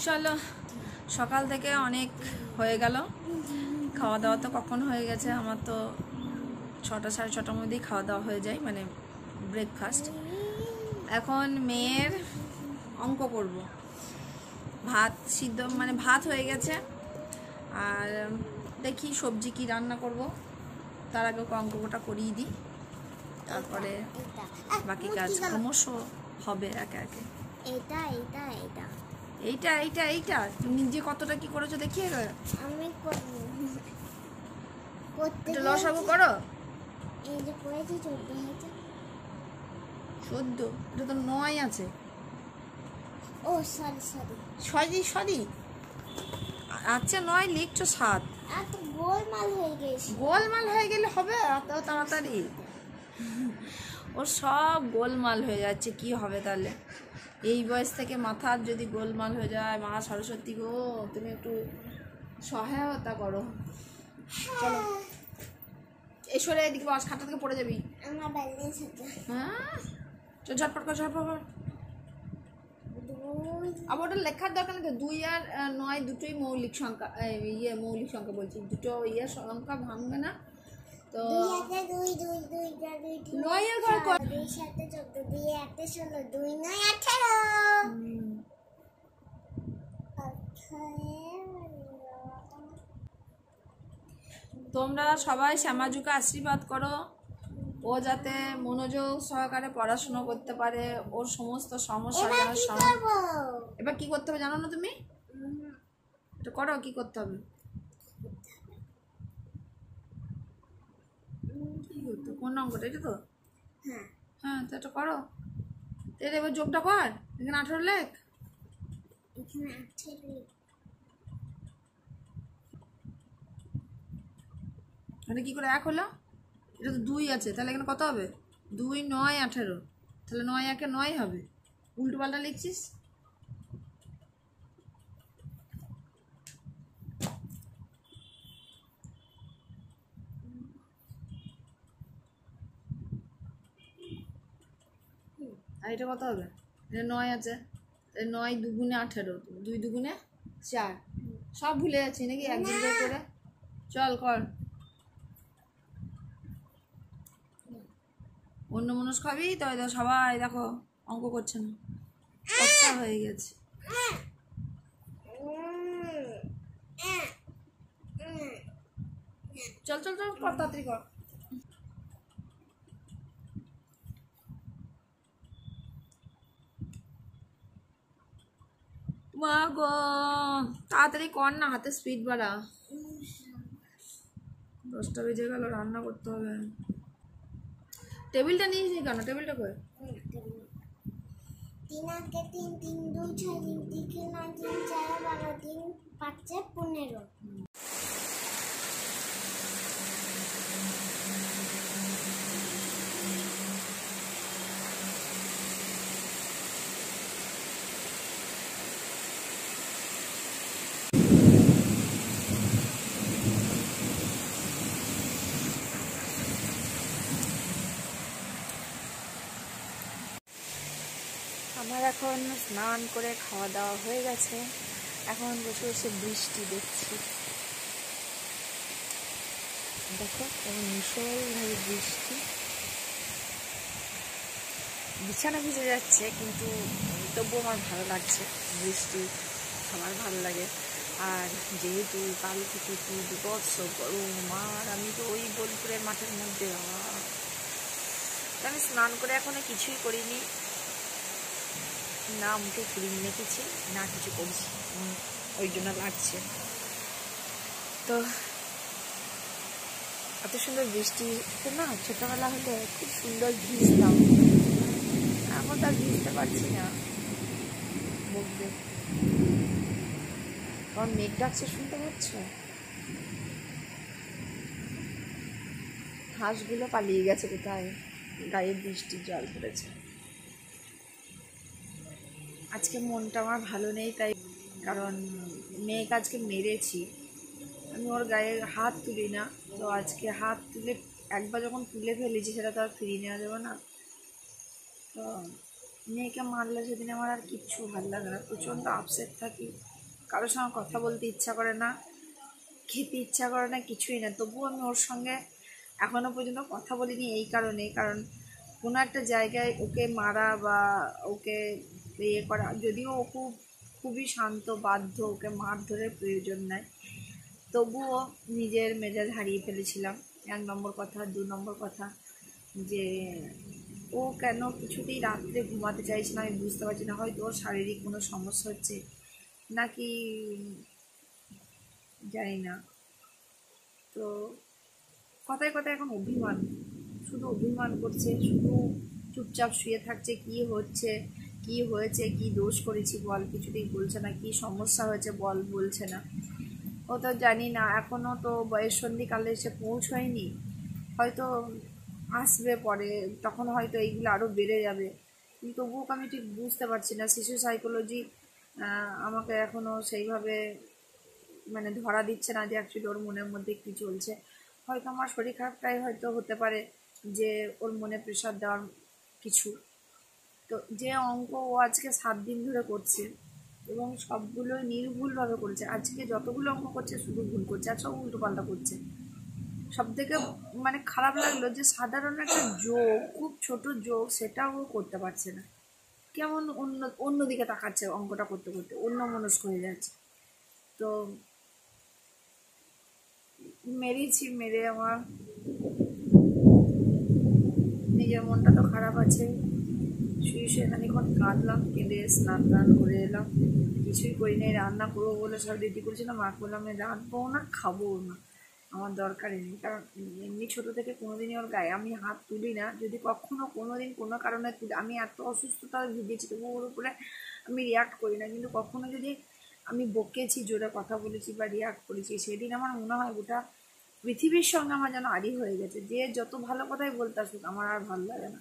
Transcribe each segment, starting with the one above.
চলো, সকাল থেকে অনেক হয়ে গেল। খাওয়া দাওয়া তো কখন হয়ে গেছে, আমার তো 6টা সাড়ে 6টার মধ্যেই খাওয়া দাওয়া হয়ে যায়, মানে ব্রেকফাস্ট। এখন মেয়ের অঙ্ক করব। ভাত সিদ্ধ, মানে ভাত হয়ে গেছে, আর দেখি সবজি কি রান্না করব। তার আগে অঙ্কটা করিয়ে দিই, তারপরে বাকি কাজ ক্রমশ হবে একে একে। এইটা এইটা এইটা এইটা এইটা এইটা তুমি নিজে কতটা কি করেছো দেখিয়ে আমি করতে লসাগু করো। এই যে করেছি 14 হয়েছে। 14? এটা তো 9 আছে। ও সরি সরি সরি সরি, আচ্ছা 9 লিখছো 7। এত গোলমাল হয়ে গেছে। গোলমাল হয়ে গেলে হবে এত তাড়াতাড়ি? ওর সব গোলমাল হয়ে যাচ্ছে, কি হবে তাহলে? এই বয়স থেকে মাথার যদি গোলমাল হয়ে যায়, মা সরস্বতী গো তুমি একটু সহায়তা করো। চলো এসরে এদিকে বস, খাতা থেকে পড়ে যাবি। আমার ব্যালেন্স আছে। হ্যাঁ চল, ঝটপট কর ঝটপট কর। আবার ওটা লেখার দরকার নেই তো। 2 আর 9 দুটোই মৌলিক সংখ্যা। মৌলিক সংখ্যা বলছি, দুটো সংখ্যা ভাঙবে না তো। 2 2 2 2 2 9 এর ঘর কর। 2 7 14 2 1 16 2 9 18। তোমরা সবাই শ্যামাজুকে আশীর্বাদ করো, ও যাতে মনোযোগ সহকারে পড়াশোনা করতে পারে, ওর সমস্ত সমস্যা। এবার কি করতে হবে জানো না তুমি? এটা করো, কি করতে হবে? কি করতে, কোন অঙ্কটা? এটা তো হ্যাঁ হ্যাঁ, তো এটা করো। এবার যোগটা কর, এখানে 18 লেখ। এখানে 18 মানে কি করে 1 হলো? এটা তো 2 আছে, তাহলে এখানে কত হবে? 2 9 18, তাহলে 9 1 9 হবে। উল্টো পাল্টা লিখছিস। আর এটা কত হবে? এটা 9 আছে, 9 2 18, 2 2 4। সব ভুলে যাচ্ছি নাকি একদিন করে? চল কর। অন্য মানুষ খাবি তো, সবাই দেখো অঙ্ক করছে না, কতটা হয়ে গেছে। চল চল চল কর, তাড়াতাড়ি কর। মা গো তাড়াতাড়ি কর না, হাতে স্পিড বাড়া। 10টা বেজে গেল, রান্না করতে হবে। টেবিলটা নিয়েছি কেন? টেবিলটা কই? 3 আগে 3 3 2 6 3 3 9 3 4 12 3 5 15। আমার এখন স্নান করে খাওয়া দাওয়া হয়ে গেছে। এখন বসে বসে বৃষ্টি দেখছি, দেখো কেমন মুষলধারে বৃষ্টি। বিছানা ভিজে যাচ্ছে, কিন্তু তবুও আমার ভালো লাগছে। বৃষ্টি আমার ভালো লাগে। আর যেহেতু কাল থেকে কি বিভৎস গরম, আর আমি তো ওই বোলপুরের মাঠের মধ্যে, আমি স্নান করে এখনো কিছুই করিনি, না মুখে ক্রিম মেখেছি, না কিছু করছি, ওই জন্য লাগছে। তো এত সুন্দর বৃষ্টি না, ছোটবেলা হলে খুব সুন্দর ভিজতাম, এখন তো আর ভিজতে পারছি না। বলবে কারণ মেঘ ডাকছে, শুনতে পাচ্ছ? হাঁসগুলো পালিয়ে গেছে কোথায়, গায়ে বৃষ্টির জল পড়েছে। আজকে মনটা আমার ভালো নেই, তাই কারণ মেঘ আজকে মেরেছি, আমি ওর গায়ে হাত তুলি না, তো আজকে হাত তুলে একবার যখন তুলে ফেলেছি সেটা তো আর ফিরিয়ে নেওয়া যাবে না। তো মেয়েকে মারলে সেদিন আমার আর কিচ্ছু ভালো লাগে না, প্রচণ্ড আপসেট থাকি, কারোর সঙ্গে কথা বলতে ইচ্ছা করে না, খেতে ইচ্ছা করে না, কিছুই না। তবুও আমি ওর সঙ্গে এখনও পর্যন্ত কথা বলিনি এই কারণে, কারণ কোনো একটা জায়গায় ওকে মারা বা ওকে ইয়ে করা, যদিও ও খুবই শান্ত, বাধ্য, ওকে মারধরের প্রয়োজন নাই, তবুও নিজের মেজাজ হারিয়ে ফেলেছিলাম। 1 নম্বর কথা। 2 নম্বর কথা যে ও কেন কিছুতেই রাত্রে ঘুমাতে চাইছে না, আমি বুঝতে পারছি না। হয়তো ওর শারীরিক কোনো সমস্যা হচ্ছে নাকি জানি না। তো কথায় কথায় এখন অভিমান, শুধু অভিমান করছে, শুধু চুপচাপ শুয়ে থাকছে। কি হচ্ছে, কি হয়েছে, কি দোষ করেছি বল, কিছুতেই বলছে না। কি সমস্যা হয়েছে বল, বলছে না। ও তো জানি না, এখনও তো বয়ঃসন্ধিকালে এসে পৌঁছয়নি, হয়তো আসবে পরে, তখন হয়তো এইগুলো আরও বেড়ে যাবে। কিন্তু তবুও আমি ঠিক বুঝতে পারছি না, শিশু সাইকোলজি আমাকে এখনও সেইভাবে মানে ধরা দিচ্ছে না যে অ্যাকচুয়ালি ওর মনের মধ্যে কী চলছে। হয়তো আমার শরীর খারাপটাই হয়তো হতে পারে যে ওর মনে প্রেশার দেওয়ার কিছু। তো যে অঙ্ক ও আজকে 7 দিন ধরে করছে এবং সবগুলোই নির্ভুলভাবে করেছে, আজকে যতগুলো অঙ্ক করছে শুধু ভুল করছে আর সব উল্টোপাল্টা করছে। সব থেকে মানে খারাপ লাগলো যে সাধারণ একটা যোগ, খুব ছোট যোগ, সেটাও ও করতে পারছে না। কেমন অন্যদিকে তাকাচ্ছে অঙ্কটা করতে করতে, অন্য মনস্ক হয়ে যাচ্ছে। তো মেরেছি, মেরে আমার নিজের মনটা তো খারাপ আছে। শুয়ে শুয়ে খানিক্ষণ কাঁদলাম, কেঁদে স্নান টান করে এলাম। কিছুই করি নাই, রান্না করবো বলে সব রেডি করেছিলাম। মা বললাম আমি রাঁধবো না, খাবো না, আমার দরকারই নেই। কারণ এমনি ছোটো থেকে কোনোদিনই ওর গায়ে আমি হাত তুলি না। যদি কখনো কোনোদিন কোনো কারণে তুলি, আমি এত অসুস্থতা ভুগেছি তবু ওর উপরে আমি রিয়াক্ট করি না। কিন্তু কখনো যদি আমি বকেছি, জোরে কথা বলেছি বা রিয়াক্ট করেছি, সেদিন আমার মনে হয় গোটা পৃথিবীর সঙ্গে আমার যেন আড়ি হয়ে গেছে। যে যত ভালো কথাই বলতে আসুক, আমার আর ভালো লাগে না।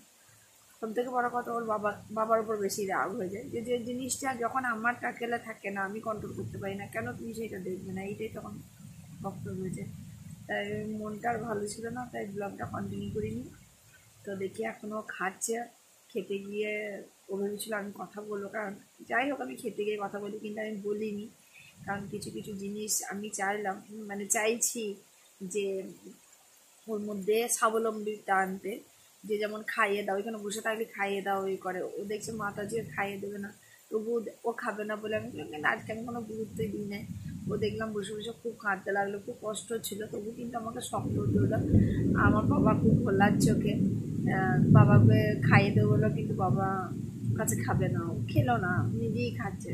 সব থেকে বড় কথা, ওর বাবার উপর বেশি রাগ হয়ে যায় যে যে জিনিসটা যখন আমার টাকেলে থাকে না, আমি কন্ট্রোল করতে পারি না, কেন তুমি সেটা দেখবে না, এইটাই তখন বক্তব্য হয়েছে। তাই মনটা আর ভালো ছিল না, তাই ব্লগটা কন্টিনিউ করিনি। তো দেখি এখনও খাচ্ছে। খেতে গিয়ে ও ভেবেছিল আমি কথা বলবো, কারণ যাই হোক আমি খেতে গিয়ে কথা বলি, কিন্তু আমি বলিনি। কারণ কিছু কিছু জিনিস আমি চাইলাম, মানে চাইছি যে ওর মধ্যে স্বাবলম্বিতা আনতে। যে যেমন খাইয়ে দাও, এখানে বসে থাকলে খাইয়ে দাও, এই করে। ও দেখছে মাতা যে খাইয়ে দেবে না, তবু ও খাবে না বলে আমি বললাম কিন্তু আজকে আমি কোনো গুরুত্বই দিই নাই। ও দেখলাম বসে বসে খুব কাঁদতে লাগলো, খুব কষ্ট ছিল, তবু কিন্তু আমাকে শক্ত হতে হলো। আমার বাবা খুব ভোলার চোখে বাবাকে খাইয়ে দেবো বললো, কিন্তু বাবা কাছে খাবে না, ও খেলো না, নিজেই খাচ্ছে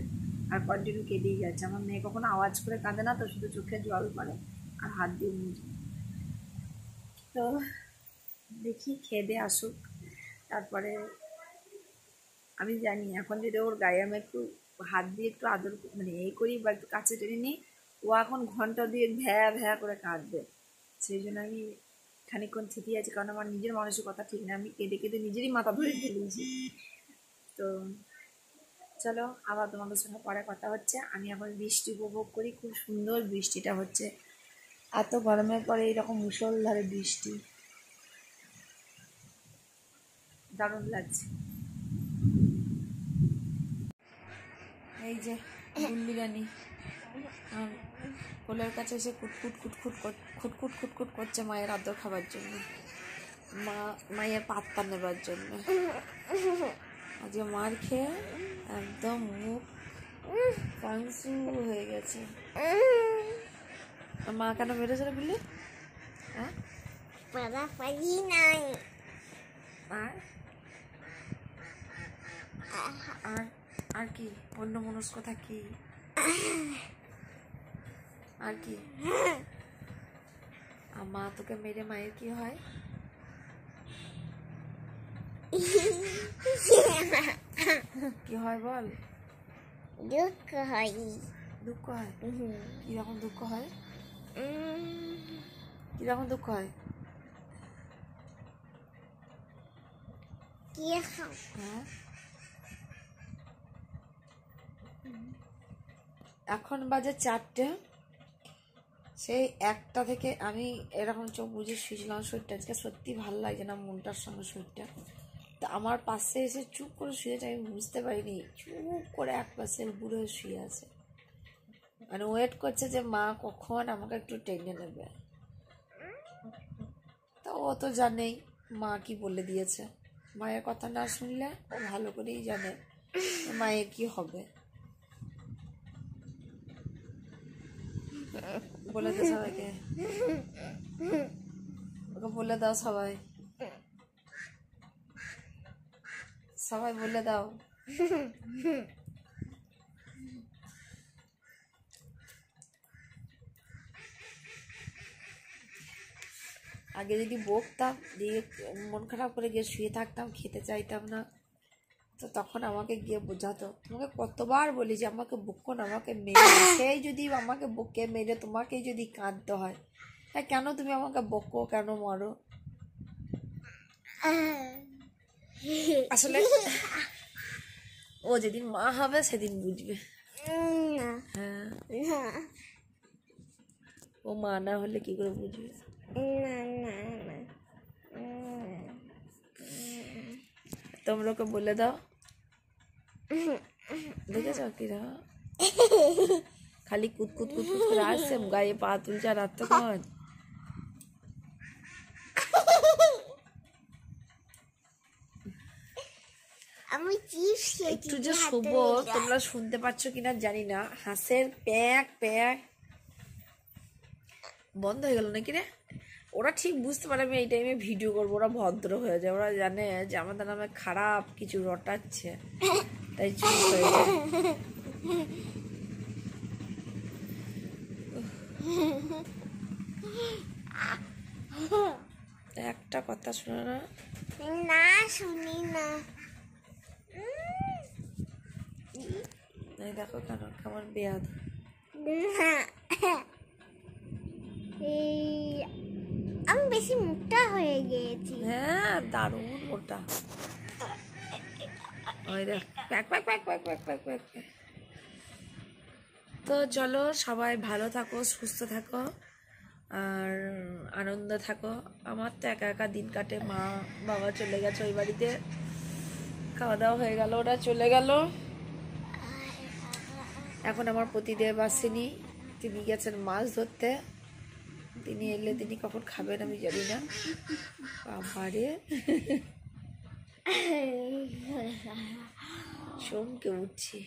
আর কন্টিনিউ কেঁদেই যাচ্ছে। আমার মেয়ে কখনো আওয়াজ করে কাঁদে না, তো শুধু চোখে জল পড়ে আর হাত দিয়ে মুছে। তো দেখি খেয়ে আসুক, তারপরে আমি জানি এখন যদি ওর গায়ে আমি একটু হাত দিয়ে একটু আদর মানে এই করি বা একটু কাছে টেনে নিই, ও এখন ঘন্টা দিয়ে ভ্যা ভ্যা করে কাঁদবে। সেই জন্য আমি খানিকক্ষণ থেকেই আছি, কারণ আমার নিজের মানসিকতা ঠিক না, আমি কেঁদে কেঁদে নিজেরই মাথা ধরে ফেলেছি। তো চলো আবার তোমাদের সঙ্গে পরে কথা হচ্ছে। আমি এখন বৃষ্টি উপভোগ করি, খুব সুন্দর বৃষ্টিটা হচ্ছে, এত গরমের পরে এইরকম মুষলধারে বৃষ্টি দারুণ লাগছে। এই যে গুল্লি রানী কোলের কাছে এসে কুটকুট কুটকুট খুটকুট খুটকুট করছে মায়ের আদর খাবার জন্য, মায়ের পাত্তা নেবার জন্য। আজকে মার খেয়ে একদম মুখ পাংসু হয়ে গেছে। মা কেন মেরেছে রে গুল্লি? হ্যাঁ আর আর কি অন্য মনস্ক থাকি আর কি? আর মা তোকে মেরে মায়ের কি হয়? কি হয় বল? দুঃখ হয়। দুঃখ হয়? কিরকম দুঃখ হয়? কিরকম দুঃখ হয়? হ্যাঁ এখন বাজে 4টে, সেই 1টা থেকে আমি এরকম চোখ বুঝে শুয়েছিলাম। শরীরটা আজকে সত্যি ভালো লাগে না, মনটার সঙ্গে শরীরটা তা আমার পাশে এসে চুপ করে শুয়েছে, আমি বুঝতে পারিনি, চুপ করে এক পাশে ঘুরে শুয়ে আছে, মানে ওয়েট করছে যে মা কখন আমাকে একটু টেনে নেবে। তা ও তো জানেই মা কি বলে দিয়েছে, মায়ের কথা না শুনলে ও ভালো করেই জানে মায়ের কি হবে। বলে দে সবাইকে, ওকে বলে দাও, সবাই সবাই বলে দাও। আগে যদি বকতাম দিয়ে মন খারাপ করে গিয়ে শুয়ে থাকতাম, খেতে চাইতাম না, তো তখন আমাকে গিয়ে বোঝাতো, তোমাকে কতবার বলি যে আমাকে বকো না, আমাকে মেরে, সেই যদি আমাকে বকে মেরে তোমাকেই যদি কাঁদতে হয়, হ্যাঁ কেন তুমি আমাকে বকো, কেন মারো? আসলে ও যেদিন মা হবে সেদিন বুঝবে। হ্যাঁ, ও মা না হলে কি করে বুঝবে? তোমরা ওকে বলে দাও, দেখেছ কিরা খালি কুতকুত কুতকুত করে আসছে, গায়ে পা তুলছে আর রাত্রক্ষণ। আমি চিপস একটু যে শুভ, তোমরা শুনতে পাচ্ছ কিনা জানি না, হাঁসের প্যাক প্যাক বন্ধ হয়ে গেল নাকি রে? ওরা ঠিক বুঝতে পারে আমি এই টাইমে ভিডিও করবো, ওরা ভদ্র হয়ে যায়, ওরা জানে যে আমাদের নামে খারাপ কিছু রটাচ্ছে, তাই চুপ হয়ে যায়। একটা কথা শোনো না, না শুনি না। দেখো কেন কেমন বেয়াদ। আমি বেশি মোটা হয়ে গিয়েছি। হ্যাঁ দারুণ মোটা। ওই দেখ pack pack pack pack pack pack pack. তো চলো সবাই ভালো থাকো, সুস্থ থাকো আর আনন্দ থাকো। আমার তো একা একা দিন কাটে, মা বাবা চলে গেছে ওই বাড়িতে, খাওয়া দাওয়া হয়ে গেল, ওরা চলে গেল। এখন আমার পতিদেব আসেনি, তিনি গেছেন মাছ ধরতে, তিনি এলে তিনি কখন খাবেন আমি জানি না। বাবারে চমকে উঠছি।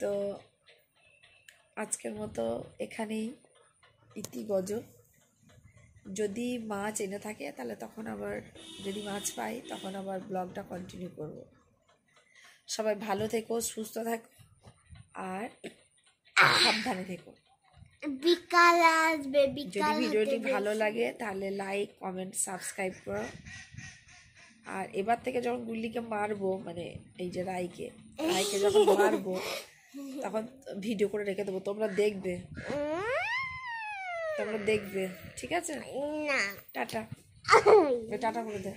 তো আজকের মতো এখানেই ইতিগজ। যদি মাছ এনে থাকে তাহলে তখন আবার, যদি মাছ পাই তখন আবার ব্লগটা কন্টিনিউ করব। সবাই ভালো থেকো, সুস্থ থাকো আর সাবধানে থেকো। বিকাল আসবে, যদি ভিডিওটি ভালো লাগে তাহলে লাইক কমেন্ট সাবস্ক্রাইব করো। আর এবার থেকে যখন গুল্লিকে মারবো, মানে এই যে রাইকে যখন মারবো তখন ভিডিও করে রেখে দেবো, তোমরা দেখবে, ঠিক আছে? না টাটা, টাটা করে দে।